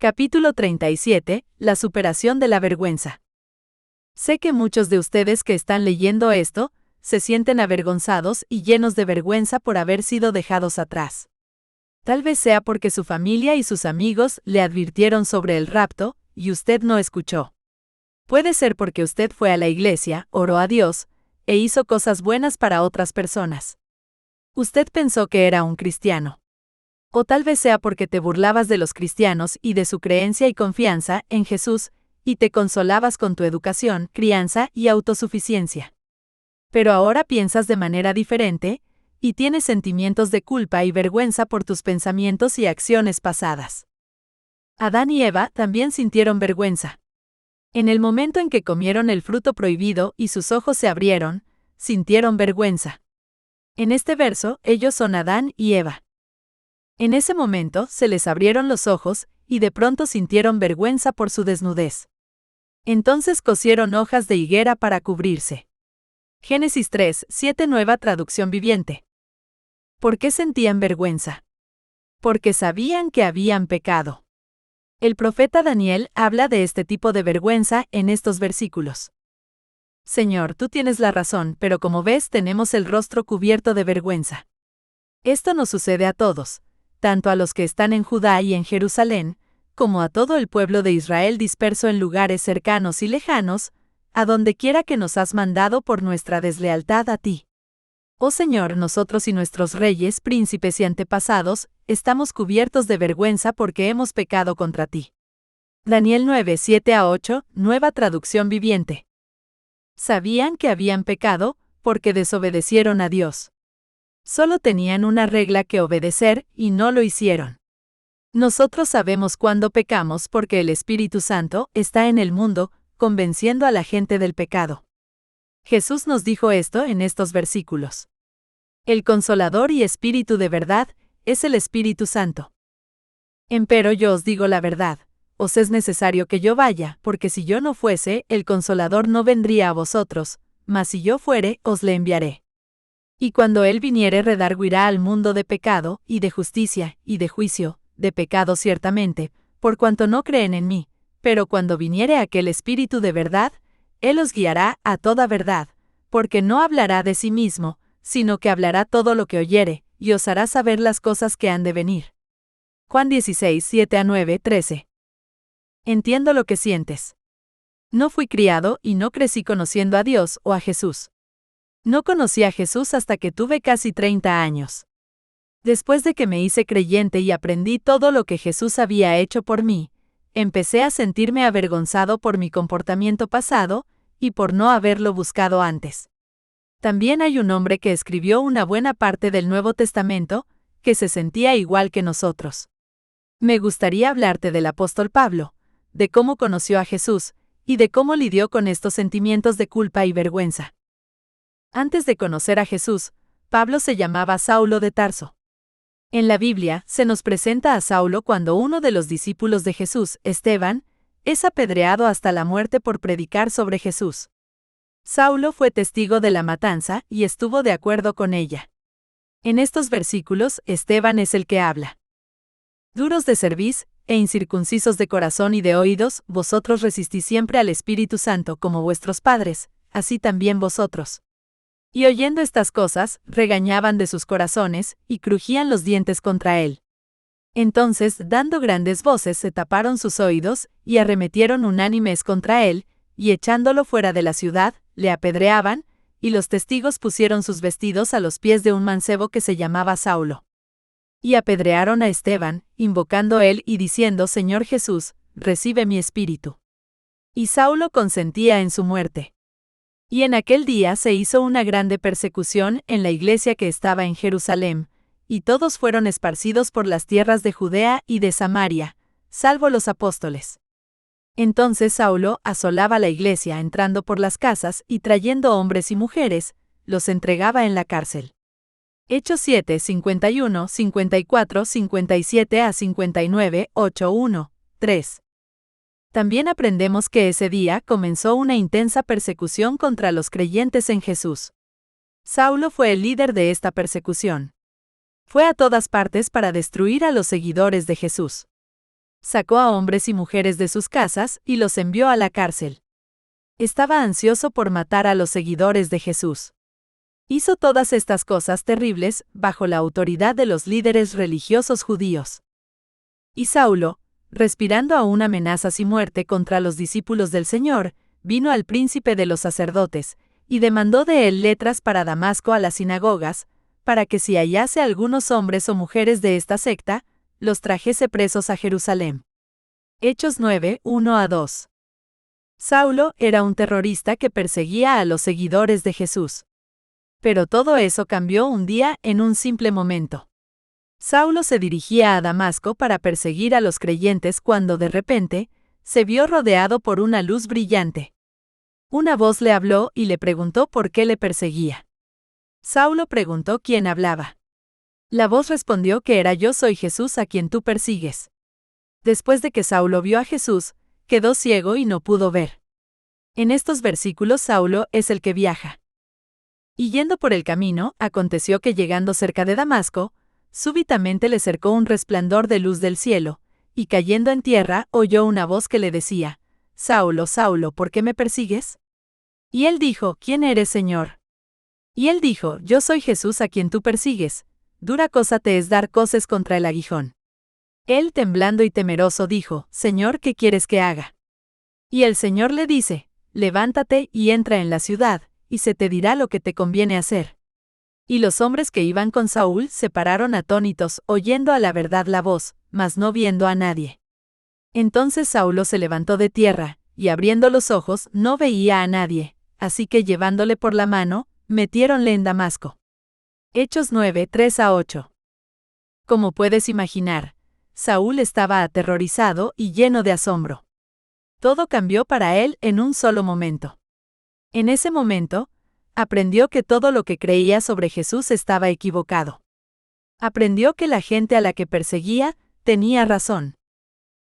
Capítulo 37. La superación de la vergüenza. Sé que muchos de ustedes que están leyendo esto, se sienten avergonzados y llenos de vergüenza por haber sido dejados atrás. Tal vez sea porque su familia y sus amigos le advirtieron sobre el rapto, y usted no escuchó. Puede ser porque usted fue a la iglesia, oró a Dios, e hizo cosas buenas para otras personas. Usted pensó que era un cristiano. O tal vez sea porque te burlabas de los cristianos y de su creencia y confianza en Jesús, y te consolabas con tu educación, crianza y autosuficiencia. Pero ahora piensas de manera diferente, y tienes sentimientos de culpa y vergüenza por tus pensamientos y acciones pasadas. Adán y Eva también sintieron vergüenza. En el momento en que comieron el fruto prohibido y sus ojos se abrieron, sintieron vergüenza. En este verso, ellos son Adán y Eva. En ese momento se les abrieron los ojos, y de pronto sintieron vergüenza por su desnudez. Entonces cosieron hojas de higuera para cubrirse. Génesis 3:7 Nueva Traducción Viviente. ¿Por qué sentían vergüenza? Porque sabían que habían pecado. El profeta Daniel habla de este tipo de vergüenza en estos versículos. Señor, tú tienes la razón, pero como ves tenemos el rostro cubierto de vergüenza. Esto nos sucede a todos, tanto a los que están en Judá y en Jerusalén, como a todo el pueblo de Israel disperso en lugares cercanos y lejanos, a donde quiera que nos has mandado por nuestra deslealtad a ti. Oh Señor, nosotros y nuestros reyes, príncipes y antepasados, estamos cubiertos de vergüenza porque hemos pecado contra ti. Daniel 9:7-8, Nueva Traducción Viviente. Sabían que habían pecado, porque desobedecieron a Dios. Solo tenían una regla que obedecer, y no lo hicieron. Nosotros sabemos cuándo pecamos porque el Espíritu Santo está en el mundo, convenciendo a la gente del pecado. Jesús nos dijo esto en estos versículos. El Consolador y Espíritu de verdad es el Espíritu Santo. Empero yo os digo la verdad, os es necesario que yo vaya, porque si yo no fuese, el Consolador no vendría a vosotros, mas si yo fuere, os le enviaré. Y cuando Él viniere redarguirá al mundo de pecado, y de justicia, y de juicio, de pecado ciertamente, por cuanto no creen en mí, pero cuando viniere aquel Espíritu de verdad, Él os guiará a toda verdad, porque no hablará de sí mismo, sino que hablará todo lo que oyere, y os hará saber las cosas que han de venir. Juan 16:7-9-13. Entiendo lo que sientes. No fui criado y no crecí conociendo a Dios o a Jesús. No conocí a Jesús hasta que tuve casi 30 años. Después de que me hice creyente y aprendí todo lo que Jesús había hecho por mí, empecé a sentirme avergonzado por mi comportamiento pasado y por no haberlo buscado antes. También hay un hombre que escribió una buena parte del Nuevo Testamento, que se sentía igual que nosotros. Me gustaría hablarte del apóstol Pablo, de cómo conoció a Jesús, y de cómo lidió con estos sentimientos de culpa y vergüenza. Antes de conocer a Jesús, Pablo se llamaba Saulo de Tarso. En la Biblia, se nos presenta a Saulo cuando uno de los discípulos de Jesús, Esteban, es apedreado hasta la muerte por predicar sobre Jesús. Saulo fue testigo de la matanza y estuvo de acuerdo con ella. En estos versículos, Esteban es el que habla. Duros de cerviz, e incircuncisos de corazón y de oídos, vosotros resistís siempre al Espíritu Santo como vuestros padres, así también vosotros. Y oyendo estas cosas, regañaban de sus corazones, y crujían los dientes contra él. Entonces, dando grandes voces, se taparon sus oídos, y arremetieron unánimes contra él, y echándolo fuera de la ciudad, le apedreaban, y los testigos pusieron sus vestidos a los pies de un mancebo que se llamaba Saulo. Y apedrearon a Esteban, invocando él y diciendo: Señor Jesús, recibe mi espíritu. Y Saulo consentía en su muerte. Y en aquel día se hizo una grande persecución en la iglesia que estaba en Jerusalén, y todos fueron esparcidos por las tierras de Judea y de Samaria, salvo los apóstoles. Entonces Saulo asolaba la iglesia entrando por las casas y trayendo hombres y mujeres, los entregaba en la cárcel. Hechos 7, 51, 54, 57 a 59, 8, 1, 3. También aprendemos que ese día comenzó una intensa persecución contra los creyentes en Jesús. Saulo fue el líder de esta persecución. Fue a todas partes para destruir a los seguidores de Jesús. Sacó a hombres y mujeres de sus casas y los envió a la cárcel. Estaba ansioso por matar a los seguidores de Jesús. Hizo todas estas cosas terribles bajo la autoridad de los líderes religiosos judíos. Y Saulo, respirando aún amenazas y muerte contra los discípulos del Señor, vino al príncipe de los sacerdotes, y demandó de él letras para Damasco a las sinagogas, para que si hallase algunos hombres o mujeres de esta secta, los trajese presos a Jerusalén. Hechos 9, 1-2. Saulo era un terrorista que perseguía a los seguidores de Jesús. Pero todo eso cambió un día en un simple momento. Saulo se dirigía a Damasco para perseguir a los creyentes cuando de repente, se vio rodeado por una luz brillante. Una voz le habló y le preguntó por qué le perseguía. Saulo preguntó quién hablaba. La voz respondió que era yo soy Jesús a quien tú persigues. Después de que Saulo vio a Jesús, quedó ciego y no pudo ver. En estos versículos Saulo es el que viaja. Y yendo por el camino, aconteció que llegando cerca de Damasco, súbitamente le cercó un resplandor de luz del cielo, y cayendo en tierra oyó una voz que le decía, Saulo, Saulo, ¿por qué me persigues? Y él dijo, ¿quién eres, Señor? Y él dijo, yo soy Jesús a quien tú persigues, dura cosa te es dar coces contra el aguijón. Él, temblando y temeroso, dijo, Señor, ¿qué quieres que haga? Y el Señor le dice, levántate y entra en la ciudad, y se te dirá lo que te conviene hacer. Y los hombres que iban con Saúl se pararon atónitos, oyendo a la verdad la voz, mas no viendo a nadie. Entonces Saulo se levantó de tierra, y abriendo los ojos no veía a nadie, así que llevándole por la mano, metiéronle en Damasco. Hechos 9, 3-8. Como puedes imaginar, Saúl estaba aterrorizado y lleno de asombro. Todo cambió para él en un solo momento. En ese momento, aprendió que todo lo que creía sobre Jesús estaba equivocado. Aprendió que la gente a la que perseguía tenía razón.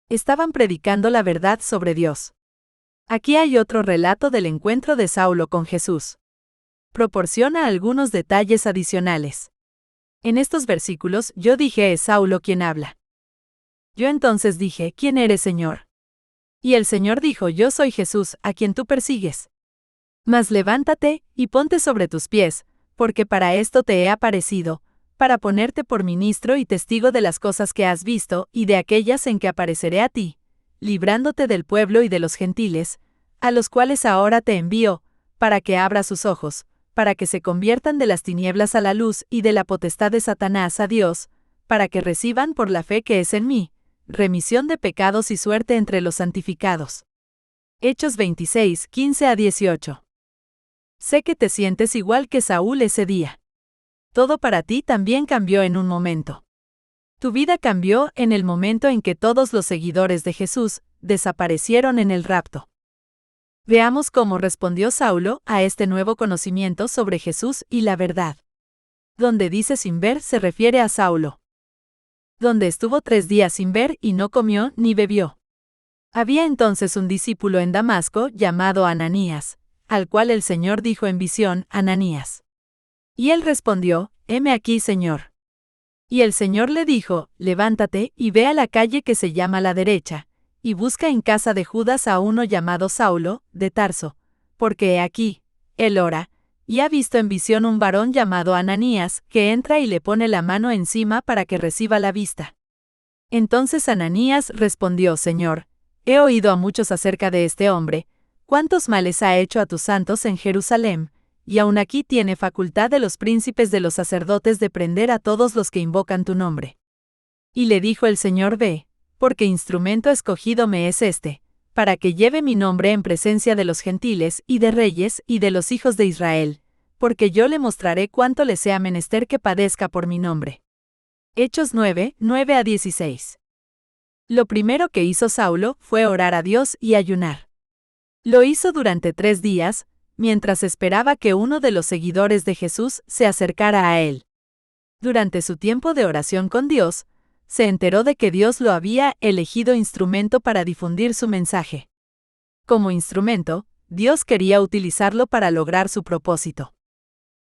Estaban predicando la verdad sobre Dios. Aquí hay otro relato del encuentro de Saulo con Jesús. Proporciona algunos detalles adicionales. En estos versículos yo dije es Saulo quien habla. Yo entonces dije, ¿quién eres, Señor? Y el Señor dijo, yo soy Jesús, a quien tú persigues. Mas levántate, y ponte sobre tus pies, porque para esto te he aparecido, para ponerte por ministro y testigo de las cosas que has visto y de aquellas en que apareceré a ti, librándote del pueblo y de los gentiles, a los cuales ahora te envío, para que abras sus ojos, para que se conviertan de las tinieblas a la luz y de la potestad de Satanás a Dios, para que reciban por la fe que es en mí, remisión de pecados y suerte entre los santificados. Hechos 26, 15-18. Sé que te sientes igual que Saúl ese día. Todo para ti también cambió en un momento. Tu vida cambió en el momento en que todos los seguidores de Jesús desaparecieron en el rapto. Veamos cómo respondió Saulo a este nuevo conocimiento sobre Jesús y la verdad. Donde dice sin ver se refiere a Saulo. Donde estuvo 3 días sin ver y no comió ni bebió. Había entonces un discípulo en Damasco llamado Ananías, al cual el Señor dijo en visión, Ananías. Y él respondió, heme aquí, Señor. Y el Señor le dijo, levántate y ve a la calle que se llama la derecha, y busca en casa de Judas a uno llamado Saulo, de Tarso, porque he aquí, él ora, y ha visto en visión un varón llamado Ananías, que entra y le pone la mano encima para que reciba la vista. Entonces Ananías respondió, Señor, he oído a muchos acerca de este hombre, cuántos males ha hecho a tus santos en Jerusalén, y aun aquí tiene facultad de los príncipes de los sacerdotes de prender a todos los que invocan tu nombre. Y le dijo el Señor, ve, porque instrumento escogido me es este, para que lleve mi nombre en presencia de los gentiles y de reyes y de los hijos de Israel, porque yo le mostraré cuánto le sea menester que padezca por mi nombre. Hechos 9, 9-16. Lo primero que hizo Saulo fue orar a Dios y ayunar. Lo hizo durante 3 días, mientras esperaba que uno de los seguidores de Jesús se acercara a él. Durante su tiempo de oración con Dios, se enteró de que Dios lo había elegido instrumento para difundir su mensaje. Como instrumento, Dios quería utilizarlo para lograr su propósito.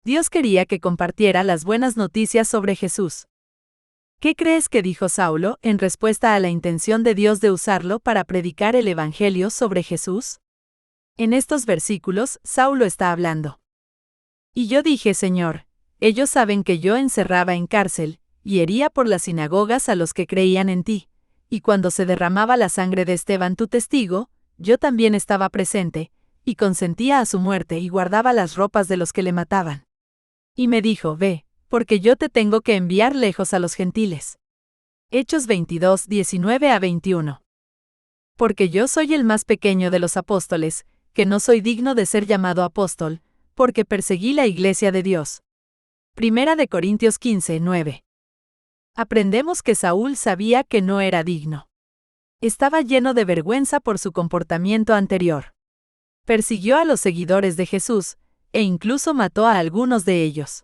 Dios quería que compartiera las buenas noticias sobre Jesús. ¿Qué crees que dijo Saulo en respuesta a la intención de Dios de usarlo para predicar el Evangelio sobre Jesús? En estos versículos, Saulo está hablando. Y yo dije, Señor, ellos saben que yo encerraba en cárcel, y hería por las sinagogas a los que creían en ti, y cuando se derramaba la sangre de Esteban tu testigo, yo también estaba presente, y consentía a su muerte y guardaba las ropas de los que le mataban. Y me dijo, ve, porque yo te tengo que enviar lejos a los gentiles. Hechos 22, 19 a 21. Porque yo soy el más pequeño de los apóstoles, que no soy digno de ser llamado apóstol, porque perseguí la iglesia de Dios. Primera de Corintios 15, 9. Aprendemos que Saúl sabía que no era digno. Estaba lleno de vergüenza por su comportamiento anterior. Persiguió a los seguidores de Jesús, e incluso mató a algunos de ellos.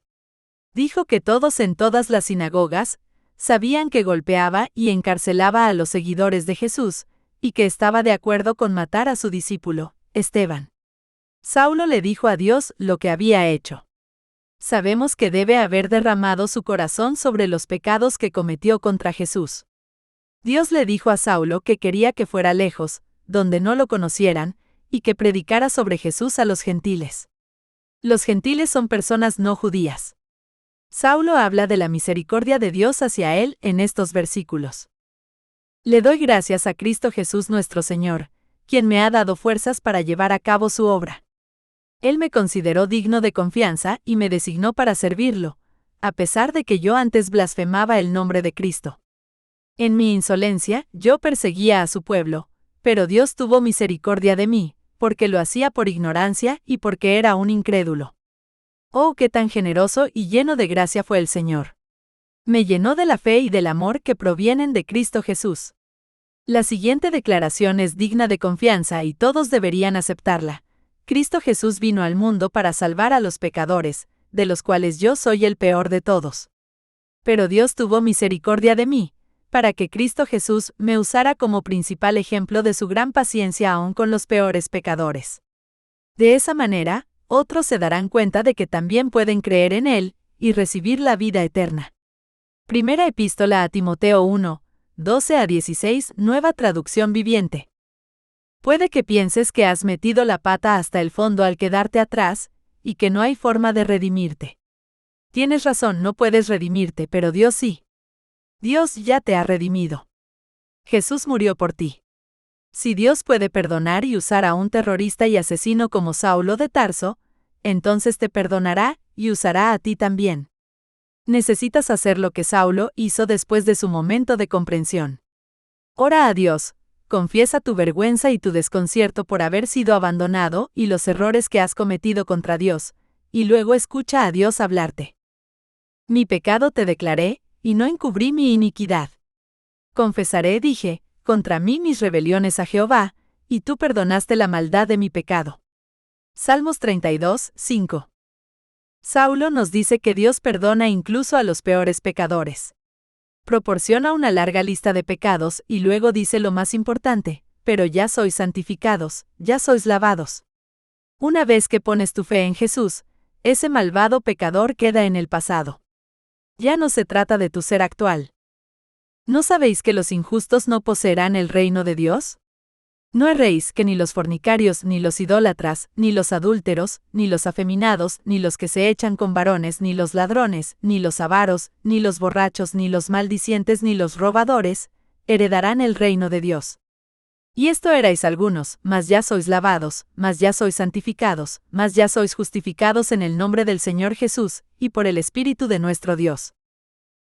Dijo que todos en todas las sinagogas sabían que golpeaba y encarcelaba a los seguidores de Jesús, y que estaba de acuerdo con matar a su discípulo, Esteban. Saulo le dijo a Dios lo que había hecho. Sabemos que debe haber derramado su corazón sobre los pecados que cometió contra Jesús. Dios le dijo a Saulo que quería que fuera lejos, donde no lo conocieran, y que predicara sobre Jesús a los gentiles. Los gentiles son personas no judías. Saulo habla de la misericordia de Dios hacia él en estos versículos. Le doy gracias a Cristo Jesús nuestro Señor, quien me ha dado fuerzas para llevar a cabo su obra. Él me consideró digno de confianza y me designó para servirlo, a pesar de que yo antes blasfemaba el nombre de Cristo. En mi insolencia, yo perseguía a su pueblo, pero Dios tuvo misericordia de mí, porque lo hacía por ignorancia y porque era un incrédulo. Oh, qué tan generoso y lleno de gracia fue el Señor. Me llenó de la fe y del amor que provienen de Cristo Jesús. La siguiente declaración es digna de confianza y todos deberían aceptarla. Cristo Jesús vino al mundo para salvar a los pecadores, de los cuales yo soy el peor de todos. Pero Dios tuvo misericordia de mí, para que Cristo Jesús me usara como principal ejemplo de su gran paciencia aún con los peores pecadores. De esa manera, otros se darán cuenta de que también pueden creer en Él y recibir la vida eterna. Primera Epístola a Timoteo 1, 12 a 16, Nueva Traducción Viviente. Puede que pienses que has metido la pata hasta el fondo al quedarte atrás, y que no hay forma de redimirte. Tienes razón, no puedes redimirte, pero Dios sí. Dios ya te ha redimido. Jesús murió por ti. Si Dios puede perdonar y usar a un terrorista y asesino como Saulo de Tarso, entonces te perdonará y usará a ti también. Necesitas hacer lo que Saulo hizo después de su momento de comprensión. Ora a Dios, confiesa tu vergüenza y tu desconcierto por haber sido abandonado y los errores que has cometido contra Dios, y luego escucha a Dios hablarte. Mi pecado te declaré, y no encubrí mi iniquidad. Confesaré, dije, contra mí mis rebeliones a Jehová, y tú perdonaste la maldad de mi pecado. Salmos 32, 5. Saulo nos dice que Dios perdona incluso a los peores pecadores. Proporciona una larga lista de pecados y luego dice lo más importante, pero ya sois santificados, ya sois lavados. Una vez que pones tu fe en Jesús, ese malvado pecador queda en el pasado. Ya no se trata de tu ser actual. ¿No sabéis que los injustos no poseerán el reino de Dios? ¿No erréis que ni los fornicarios, ni los idólatras, ni los adúlteros, ni los afeminados, ni los que se echan con varones, ni los ladrones, ni los avaros, ni los borrachos, ni los maldicientes, ni los robadores, heredarán el reino de Dios? Y esto erais algunos, mas ya sois lavados, mas ya sois santificados, mas ya sois justificados en el nombre del Señor Jesús, y por el Espíritu de nuestro Dios.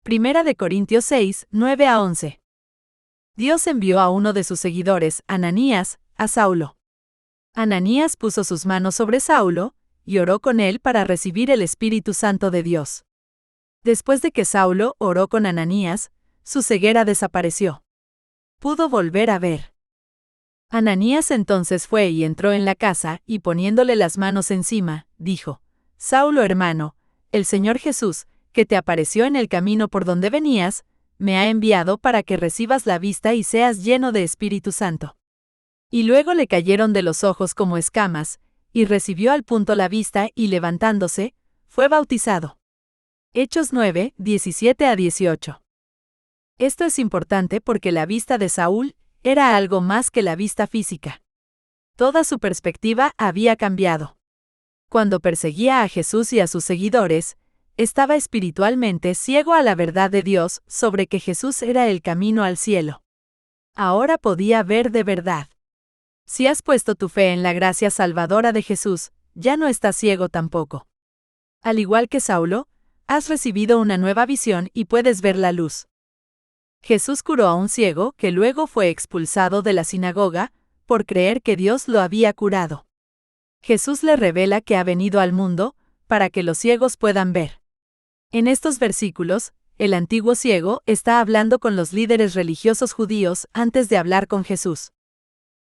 Primera de Corintios 6, 9 a 11. Dios envió a uno de sus seguidores, Ananías, a Saulo. Ananías puso sus manos sobre Saulo, y oró con él para recibir el Espíritu Santo de Dios. Después de que Saulo oró con Ananías, su ceguera desapareció. Pudo volver a ver. Ananías entonces fue y entró en la casa, y poniéndole las manos encima, dijo: Saulo hermano, el Señor Jesús, que te apareció en el camino por donde venías, me ha enviado para que recibas la vista y seas lleno de Espíritu Santo. Y luego le cayeron de los ojos como escamas, y recibió al punto la vista y levantándose, fue bautizado. Hechos 9, 17 a 18. Esto es importante porque la vista de Saúl era algo más que la vista física. Toda su perspectiva había cambiado. Cuando perseguía a Jesús y a sus seguidores, estaba espiritualmente ciego a la verdad de Dios sobre que Jesús era el camino al cielo. Ahora podía ver de verdad. Si has puesto tu fe en la gracia salvadora de Jesús, ya no estás ciego tampoco. Al igual que Saulo, has recibido una nueva visión y puedes ver la luz. Jesús curó a un ciego que luego fue expulsado de la sinagoga por creer que Dios lo había curado. Jesús le revela que ha venido al mundo para que los ciegos puedan ver. En estos versículos, el antiguo ciego está hablando con los líderes religiosos judíos antes de hablar con Jesús.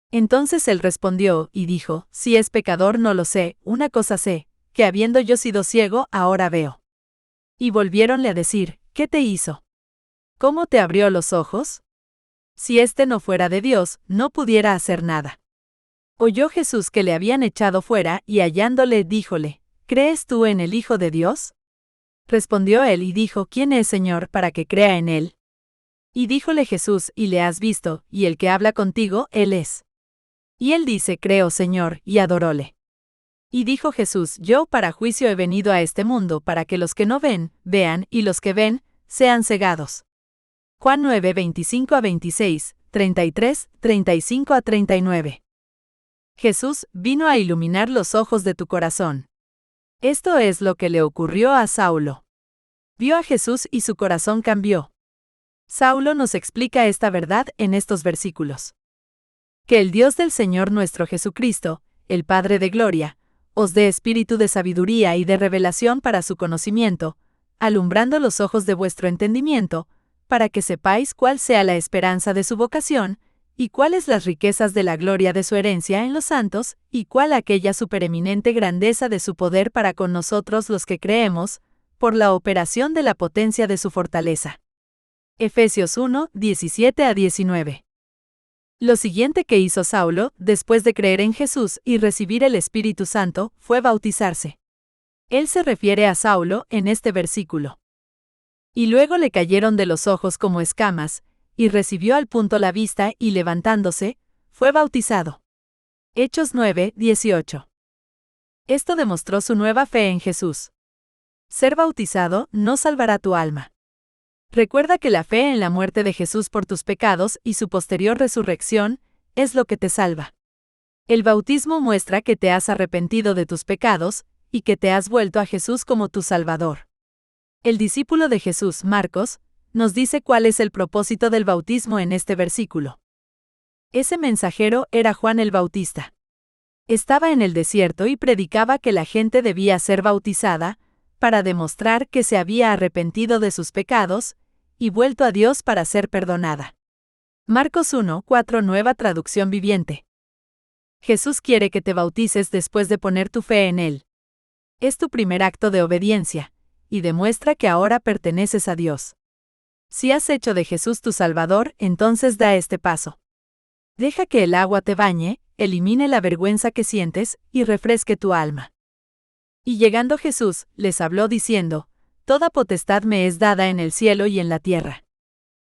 Entonces él respondió y dijo: si es pecador no lo sé, una cosa sé, que habiendo yo sido ciego ahora veo. Y volviéronle a decir: ¿qué te hizo? ¿Cómo te abrió los ojos? Si éste no fuera de Dios, no pudiera hacer nada. Oyó Jesús que le habían echado fuera y hallándole díjole: ¿crees tú en el Hijo de Dios? Respondió él y dijo: ¿quién es, Señor, para que crea en él? Y díjole Jesús: y le has visto, y el que habla contigo, él es. Y él dice: creo, Señor, y adoróle. Y dijo Jesús: yo para juicio he venido a este mundo, para que los que no ven, vean, y los que ven, sean cegados. Juan 9, 25-26, 33, 35-39. Jesús vino a iluminar los ojos de tu corazón. Esto es lo que le ocurrió a Saulo. Vio a Jesús y su corazón cambió. Saulo nos explica esta verdad en estos versículos. Que el Dios del Señor nuestro Jesucristo, el Padre de gloria, os dé espíritu de sabiduría y de revelación para su conocimiento, alumbrando los ojos de vuestro entendimiento, para que sepáis cuál sea la esperanza de su vocación, y cuáles las riquezas de la gloria de su herencia en los santos, y cuál aquella supereminente grandeza de su poder para con nosotros los que creemos, por la operación de la potencia de su fortaleza. Efesios 1, 17-19. Lo siguiente que hizo Saulo, después de creer en Jesús y recibir el Espíritu Santo, fue bautizarse. Él se refiere a Saulo en este versículo. Y luego le cayeron de los ojos como escamas, y recibió al punto la vista y levantándose, fue bautizado. Hechos 9, 18. Esto demostró su nueva fe en Jesús. Ser bautizado no salvará tu alma. Recuerda que la fe en la muerte de Jesús por tus pecados y su posterior resurrección es lo que te salva. El bautismo muestra que te has arrepentido de tus pecados y que te has vuelto a Jesús como tu Salvador. El discípulo de Jesús, Marcos, nos dice cuál es el propósito del bautismo en este versículo. Ese mensajero era Juan el Bautista. Estaba en el desierto y predicaba que la gente debía ser bautizada para demostrar que se había arrepentido de sus pecados y vuelto a Dios para ser perdonada. Marcos 1, 4, nueva traducción viviente. Jesús quiere que te bautices después de poner tu fe en Él. Es tu primer acto de obediencia, y demuestra que ahora perteneces a Dios. Si has hecho de Jesús tu Salvador, entonces da este paso. Deja que el agua te bañe, elimine la vergüenza que sientes y refresque tu alma. Y llegando Jesús, les habló diciendo: toda potestad me es dada en el cielo y en la tierra.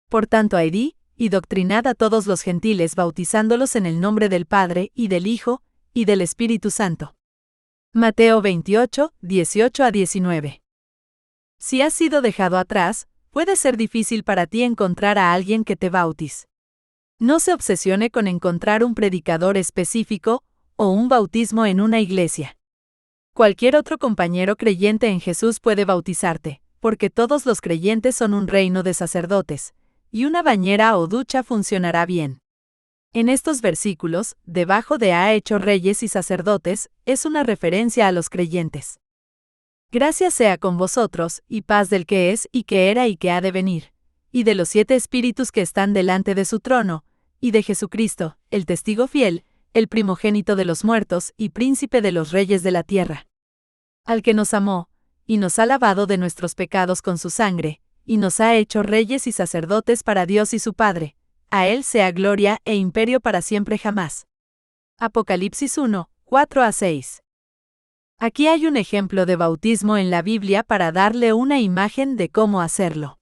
Por tanto, id y doctrinad a todos los gentiles bautizándolos en el nombre del Padre, y del Hijo, y del Espíritu Santo. Mateo 28, 18-19. Si has sido dejado atrás, puede ser difícil para ti encontrar a alguien que te bautice. No se obsesione con encontrar un predicador específico o un bautismo en una iglesia. Cualquier otro compañero creyente en Jesús puede bautizarte, porque todos los creyentes son un reino de sacerdotes, y una bañera o ducha funcionará bien. En estos versículos, debajo de ha hecho reyes y sacerdotes, es una referencia a los creyentes. Gracia sea con vosotros, y paz del que es, y que era, y que ha de venir, y de los 7 espíritus que están delante de su trono, y de Jesucristo, el testigo fiel, el primogénito de los muertos y príncipe de los reyes de la tierra. Al que nos amó, y nos ha lavado de nuestros pecados con su sangre, y nos ha hecho reyes y sacerdotes para Dios y su Padre, a Él sea gloria e imperio para siempre jamás. Apocalipsis 1, 4-6. Aquí hay un ejemplo de bautismo en la Biblia para darle una imagen de cómo hacerlo.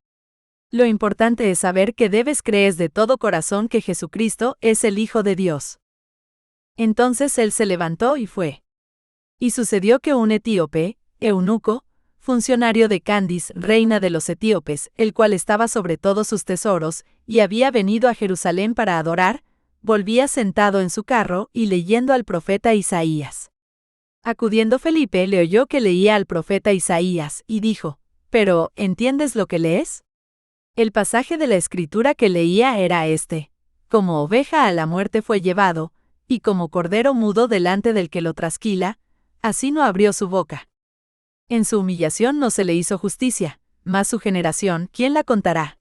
Lo importante es saber que debes creer de todo corazón que Jesucristo es el Hijo de Dios. Entonces él se levantó y fue. Y sucedió que un etíope, eunuco, funcionario de Candice, reina de los etíopes, el cual estaba sobre todos sus tesoros, y había venido a Jerusalén para adorar, volvía sentado en su carro y leyendo al profeta Isaías. Acudiendo Felipe le oyó que leía al profeta Isaías, y dijo, «Pero, ¿entiendes lo que lees?» El pasaje de la escritura que leía era este: «Como oveja a la muerte fue llevado, y como cordero mudo delante del que lo trasquila, así no abrió su boca. En su humillación no se le hizo justicia, mas su generación, ¿quién la contará?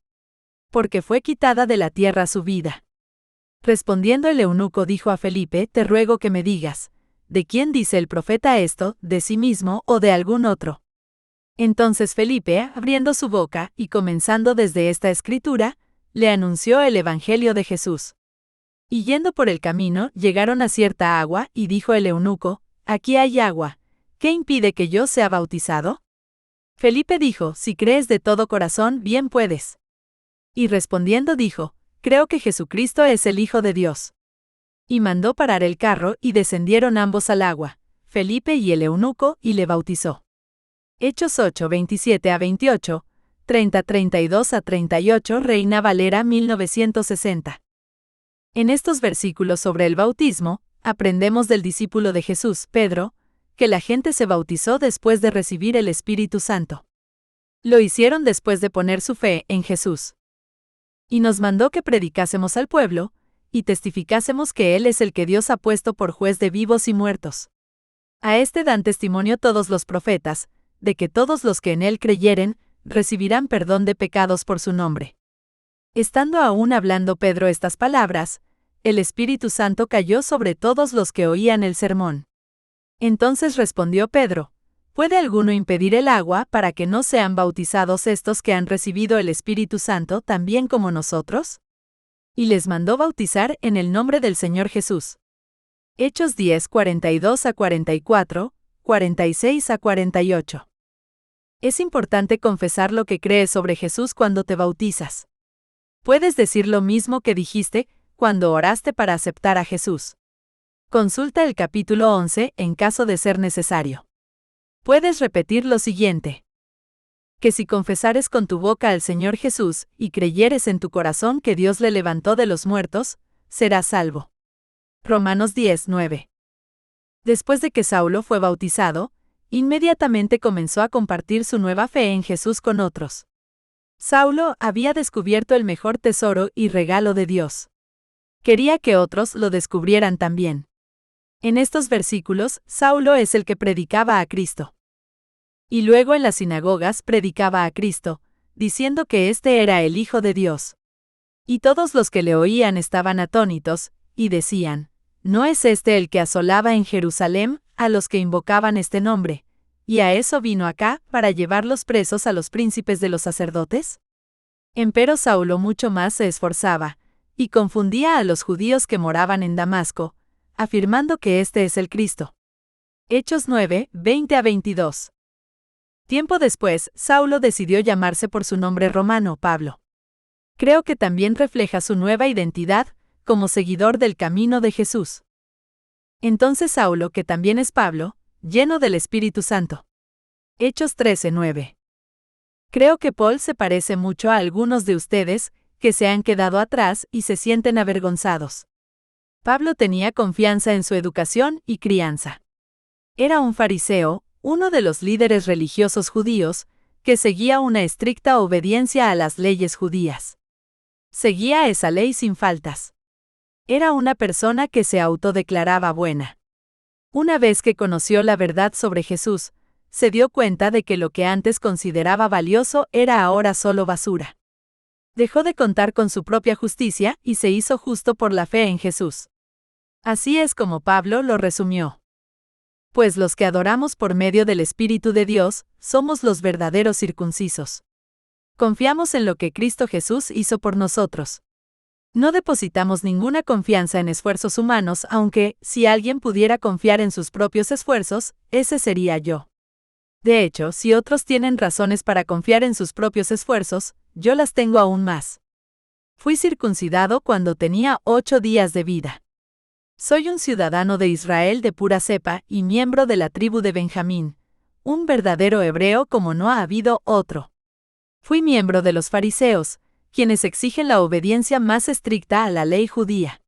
Porque fue quitada de la tierra su vida». Respondiendo el eunuco dijo a Felipe, «Te ruego que me digas, ¿de quién dice el profeta esto, de sí mismo o de algún otro?» Entonces Felipe, abriendo su boca y comenzando desde esta escritura, le anunció el evangelio de Jesús. Y yendo por el camino, llegaron a cierta agua, y dijo el eunuco, «Aquí hay agua, ¿qué impide que yo sea bautizado?» Felipe dijo, «Si crees de todo corazón, bien puedes». Y respondiendo dijo, «Creo que Jesucristo es el Hijo de Dios». Y mandó parar el carro, y descendieron ambos al agua, Felipe y el eunuco, y le bautizó. Hechos 8, 27-28, 30, 32-38, Reina Valera 1960. En estos versículos sobre el bautismo, aprendemos del discípulo de Jesús, Pedro, que la gente se bautizó después de recibir el Espíritu Santo. Lo hicieron después de poner su fe en Jesús. Y nos mandó que predicásemos al pueblo, y testificásemos que Él es el que Dios ha puesto por juez de vivos y muertos. A este dan testimonio todos los profetas, de que todos los que en Él creyeren, recibirán perdón de pecados por su nombre. Estando aún hablando Pedro estas palabras, el Espíritu Santo cayó sobre todos los que oían el sermón. Entonces respondió Pedro, ¿puede alguno impedir el agua para que no sean bautizados estos que han recibido el Espíritu Santo también como nosotros? Y les mandó bautizar en el nombre del Señor Jesús. Hechos 10, 42-44, 46-48. Es importante confesar lo que crees sobre Jesús cuando te bautizas. Puedes decir lo mismo que dijiste cuando oraste para aceptar a Jesús. Consulta el capítulo 11 en caso de ser necesario. Puedes repetir lo siguiente: que si confesares con tu boca al Señor Jesús y creyeres en tu corazón que Dios le levantó de los muertos, serás salvo. Romanos 10, 9. Después de que Saulo fue bautizado, inmediatamente comenzó a compartir su nueva fe en Jesús con otros. Saulo había descubierto el mejor tesoro y regalo de Dios. Quería que otros lo descubrieran también. En estos versículos, Saulo es el que predicaba a Cristo. Y luego en las sinagogas predicaba a Cristo, diciendo que éste era el Hijo de Dios. Y todos los que le oían estaban atónitos, y decían, ¿no es este el que asolaba en Jerusalén a los que invocaban este nombre, y a eso vino acá, para llevarlos presos a los príncipes de los sacerdotes? Empero Saulo mucho más se esforzaba, y confundía a los judíos que moraban en Damasco, afirmando que este es el Cristo. Hechos 9, 20-22. Tiempo después, Saulo decidió llamarse por su nombre romano, Pablo. Creo que también refleja su nueva identidad, como seguidor del camino de Jesús. Entonces Saulo, que también es Pablo, lleno del Espíritu Santo. Hechos 13:9. Creo que Paul se parece mucho a algunos de ustedes, que se han quedado atrás y se sienten avergonzados. Pablo tenía confianza en su educación y crianza. Era un fariseo, uno de los líderes religiosos judíos, que seguía una estricta obediencia a las leyes judías. Seguía esa ley sin faltas. Era una persona que se autodeclaraba buena. Una vez que conoció la verdad sobre Jesús, se dio cuenta de que lo que antes consideraba valioso era ahora solo basura. Dejó de contar con su propia justicia y se hizo justo por la fe en Jesús. Así es como Pablo lo resumió. Pues los que adoramos por medio del Espíritu de Dios, somos los verdaderos circuncisos. Confiamos en lo que Cristo Jesús hizo por nosotros. No depositamos ninguna confianza en esfuerzos humanos, aunque, si alguien pudiera confiar en sus propios esfuerzos, ese sería yo. De hecho, si otros tienen razones para confiar en sus propios esfuerzos, yo las tengo aún más. Fui circuncidado cuando tenía 8 días de vida. Soy un ciudadano de Israel de pura cepa y miembro de la tribu de Benjamín, un verdadero hebreo como no ha habido otro. Fui miembro de los fariseos, quienes exigen la obediencia más estricta a la ley judía.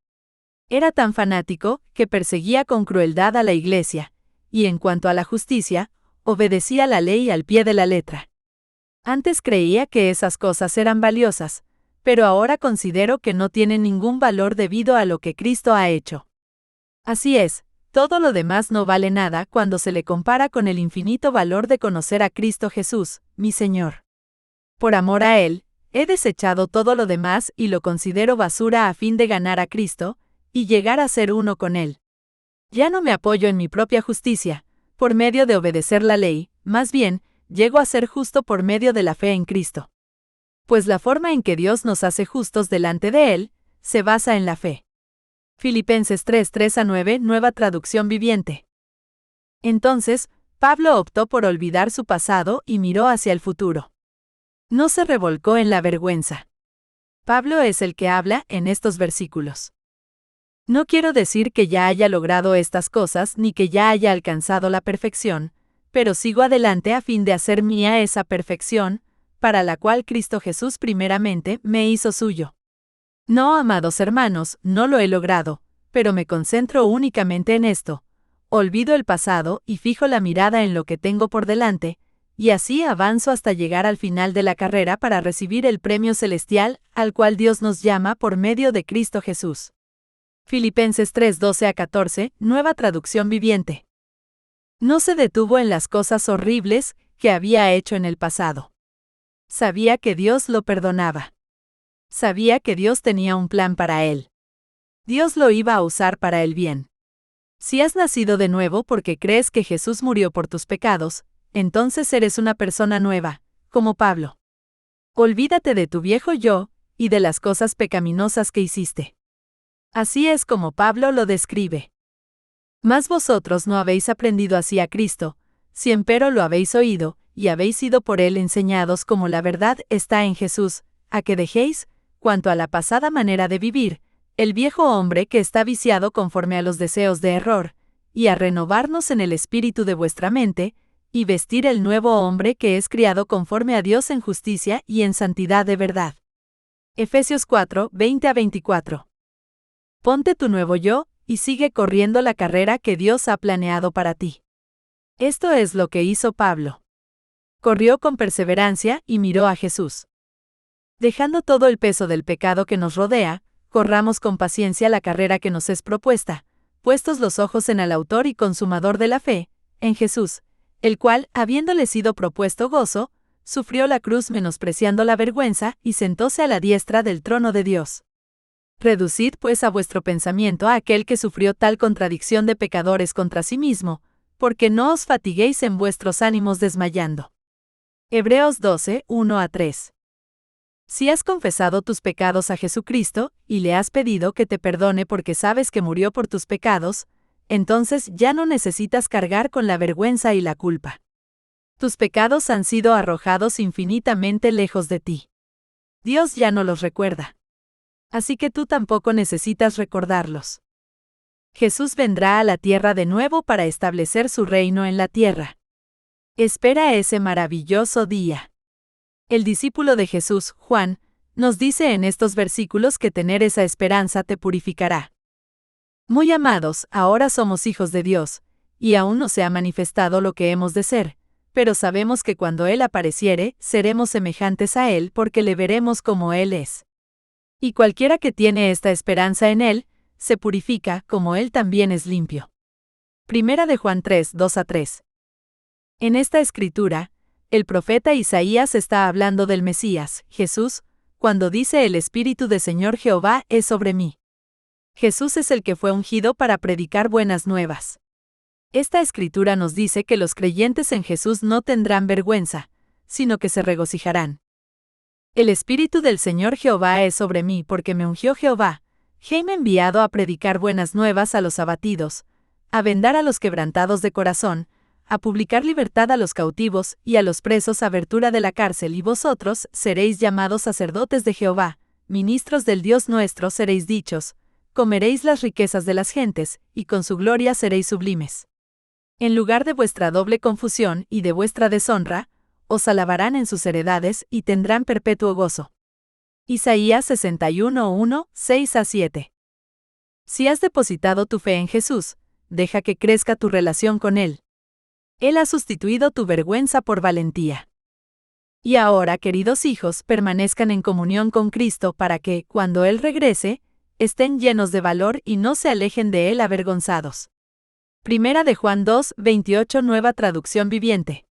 Era tan fanático que perseguía con crueldad a la iglesia, y en cuanto a la justicia, obedecía la ley al pie de la letra. Antes creía que esas cosas eran valiosas, pero ahora considero que no tienen ningún valor debido a lo que Cristo ha hecho. Así es, todo lo demás no vale nada cuando se le compara con el infinito valor de conocer a Cristo Jesús, mi Señor. Por amor a Él, he desechado todo lo demás y lo considero basura a fin de ganar a Cristo y llegar a ser uno con Él. Ya no me apoyo en mi propia justicia, por medio de obedecer la ley, más bien, llego a ser justo por medio de la fe en Cristo. Pues la forma en que Dios nos hace justos delante de Él, se basa en la fe. Filipenses 3, 3-9, Nueva Traducción Viviente. Entonces, Pablo optó por olvidar su pasado y miró hacia el futuro. No se revolcó en la vergüenza. Pablo es el que habla en estos versículos. No quiero decir que ya haya logrado estas cosas ni que ya haya alcanzado la perfección, pero sigo adelante a fin de hacer mía esa perfección, para la cual Cristo Jesús primeramente me hizo suyo. No, amados hermanos, no lo he logrado, pero me concentro únicamente en esto. Olvido el pasado y fijo la mirada en lo que tengo por delante, y así avanzo hasta llegar al final de la carrera para recibir el premio celestial al cual Dios nos llama por medio de Cristo Jesús. Filipenses 3, 12-14, Nueva Traducción Viviente. No se detuvo en las cosas horribles que había hecho en el pasado. Sabía que Dios lo perdonaba. Sabía que Dios tenía un plan para él. Dios lo iba a usar para el bien. Si has nacido de nuevo porque crees que Jesús murió por tus pecados, entonces eres una persona nueva, como Pablo. Olvídate de tu viejo yo y de las cosas pecaminosas que hiciste. Así es como Pablo lo describe. Mas vosotros no habéis aprendido así a Cristo, si empero lo habéis oído, y habéis sido por él enseñados como la verdad está en Jesús, a que dejéis, cuanto a la pasada manera de vivir, el viejo hombre que está viciado conforme a los deseos de error, y a renovarnos en el espíritu de vuestra mente, y vestir el nuevo hombre que es criado conforme a Dios en justicia y en santidad de verdad. Efesios 4, 20-24. Ponte tu nuevo yo, y sigue corriendo la carrera que Dios ha planeado para ti. Esto es lo que hizo Pablo. Corrió con perseverancia y miró a Jesús. Dejando todo el peso del pecado que nos rodea, corramos con paciencia la carrera que nos es propuesta, puestos los ojos en el autor y consumador de la fe, en Jesús, el cual, habiéndole sido propuesto gozo, sufrió la cruz menospreciando la vergüenza y sentóse a la diestra del trono de Dios. Reducid pues a vuestro pensamiento a aquel que sufrió tal contradicción de pecadores contra sí mismo, porque no os fatiguéis en vuestros ánimos desmayando. Hebreos 12, 1-3. Si has confesado tus pecados a Jesucristo, y le has pedido que te perdone porque sabes que murió por tus pecados, entonces ya no necesitas cargar con la vergüenza y la culpa. Tus pecados han sido arrojados infinitamente lejos de ti. Dios ya no los recuerda. Así que tú tampoco necesitas recordarlos. Jesús vendrá a la tierra de nuevo para establecer su reino en la tierra. Espera ese maravilloso día. El discípulo de Jesús, Juan, nos dice en estos versículos que tener esa esperanza te purificará. Muy amados, ahora somos hijos de Dios, y aún no se ha manifestado lo que hemos de ser, pero sabemos que cuando Él apareciere, seremos semejantes a Él porque le veremos como Él es. Y cualquiera que tiene esta esperanza en Él, se purifica como Él también es limpio. Primera de Juan 3, 2-3. En esta escritura, el profeta Isaías está hablando del Mesías, Jesús, cuando dice el Espíritu de Señor Jehová es sobre mí. Jesús es el que fue ungido para predicar buenas nuevas. Esta escritura nos dice que los creyentes en Jesús no tendrán vergüenza, sino que se regocijarán. El Espíritu del Señor Jehová es sobre mí porque me ungió Jehová, me ha enviado a predicar buenas nuevas a los abatidos, a vendar a los quebrantados de corazón, a publicar libertad a los cautivos y a los presos, abertura de la cárcel, y vosotros seréis llamados sacerdotes de Jehová, ministros del Dios nuestro seréis dichos, comeréis las riquezas de las gentes, y con su gloria seréis sublimes. En lugar de vuestra doble confusión y de vuestra deshonra, os alabarán en sus heredades y tendrán perpetuo gozo. Isaías 61:1, 6-7. Si has depositado tu fe en Jesús, deja que crezca tu relación con Él. Él ha sustituido tu vergüenza por valentía. Y ahora, queridos hijos, permanezcan en comunión con Cristo para que, cuando Él regrese, estén llenos de valor y no se alejen de Él avergonzados. Primera de Juan 2:28, Nueva Traducción Viviente.